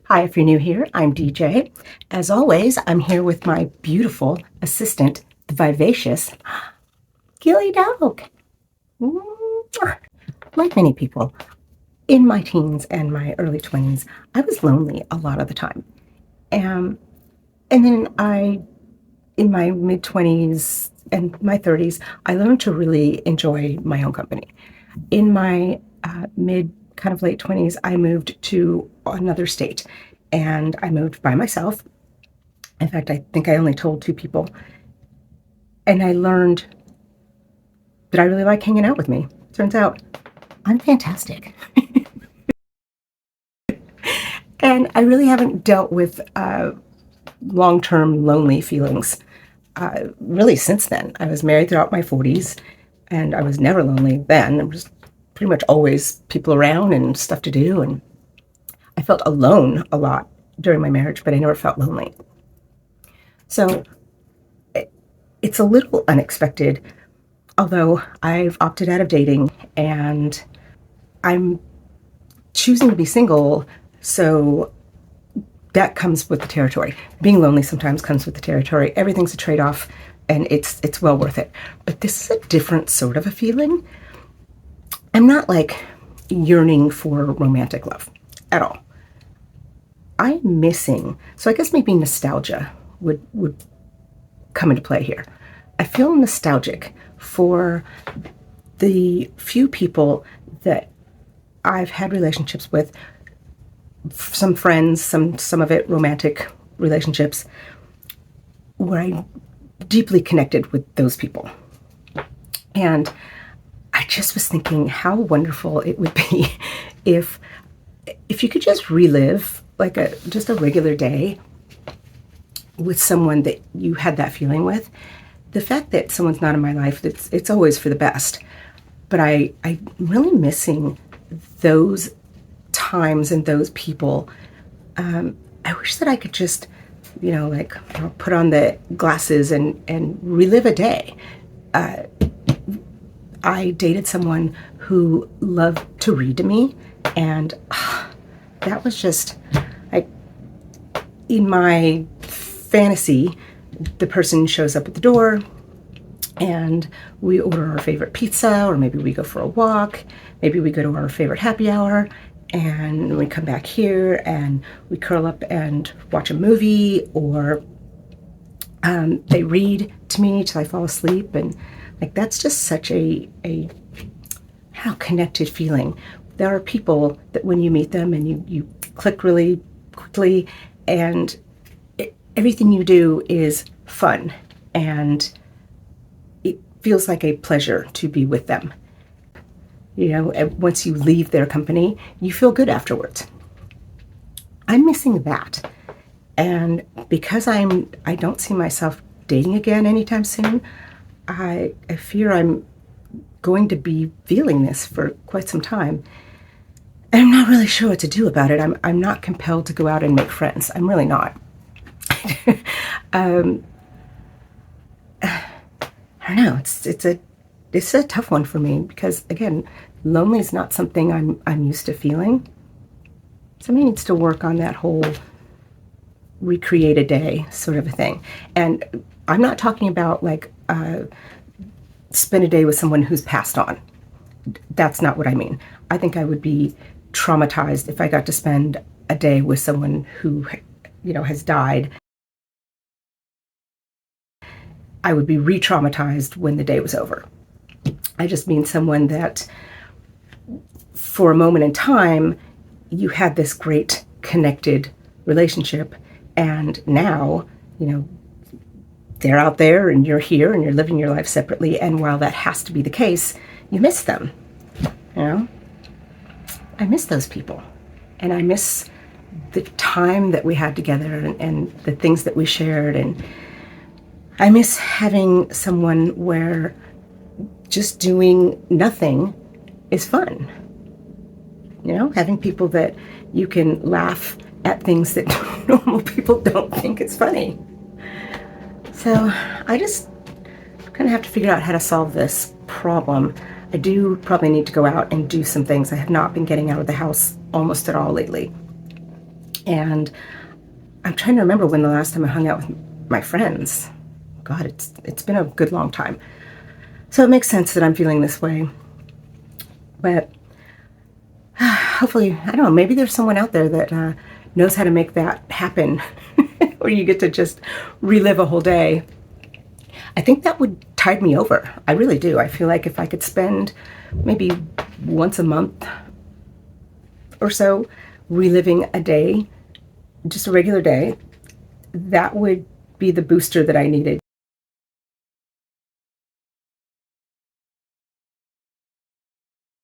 Hi, if you're new here, I'm DJ. As always, I'm here with my beautiful assistant, the vivacious Gilly Dog. Mwah. Like many people, in my teens and my early 20s, I was lonely a lot of the time. Um, and then in my mid 20s and my 30s, I learned to really enjoy my own company. In my mid kind of late 20s, I moved to another state and I moved by myself. In fact, I think I only told two people. And I learned that I really like hanging out with me. Turns out I'm fantastic. And I really haven't dealt with long term lonely feelings really since then. I was married throughout my 40s and I was never lonely then. There was pretty much always people around and stuff to do. And I felt alone a lot during my marriage, but I never felt lonely. So it's a little unexpected, although I've opted out of dating and I'm choosing to be single, so that comes with the territory. Being lonely sometimes comes with the territory. Everything's a trade-off, and it's well worth it. But this is a different sort of a feeling. I'm not like yearning for romantic love at all. I'm missing, so I guess maybe nostalgia would come into play here. I feel nostalgic for the few people that I've had relationships with, some friends, some of it romantic relationships, where I deeply connected with those people. And I just was thinking how wonderful it would be if you could just relive like just a regular day with someone that you had that feeling with. The fact that someone's not in my life, it's always for the best. But I'm really missing those times and those people. I wish that I could just, put on the glasses and relive a day. I dated someone who loved to read to me, and that was just like in my fantasy. The person shows up at the door and we order our favorite pizza, or maybe we go for a walk, maybe we go to our favorite happy hour, and we come back here and we curl up and watch a movie, or they read to me till I fall asleep. And like that's just such a how connected feeling. There are people that when you meet them and you click really quickly, and everything you do is fun, and it feels like a pleasure to be with them. And once you leave their company, you feel good afterwards. I'm missing that. And because I don't see myself dating again anytime soon, I fear I'm going to be feeling this for quite some time. And I'm not really sure what to do about it. I'm not compelled to go out and make friends. I'm really not. I don't know. It's a tough one for me because, again, lonely is not something I'm used to feeling. Somebody needs to work on that whole recreate a day sort of a thing. And I'm not talking about like spend a day with someone who's passed on. That's not what I mean. I think I would be traumatized if I got to spend a day with someone who, has died. I would be re-traumatized when the day was over. I just mean someone that for a moment in time, you had this great connected relationship, and now, they're out there and you're here and you're living your life separately. And while that has to be the case, you miss them. I miss those people, and I miss the time that we had together and the things that we shared. And I miss having someone where just doing nothing is fun. Having people that you can laugh at things that normal people don't think is funny. So I just kind of have to figure out how to solve this problem. I do probably need to go out and do some things. I have not been getting out of the house almost at all lately. And I'm trying to remember when the last time I hung out with my friends. God, it's been a good long time. So it makes sense that I'm feeling this way. But hopefully, I don't know, maybe there's someone out there that knows how to make that happen, or you get to just relive a whole day. I think that would tide me over. I really do. I feel like if I could spend maybe once a month or so reliving a day, just a regular day, that would be the booster that I needed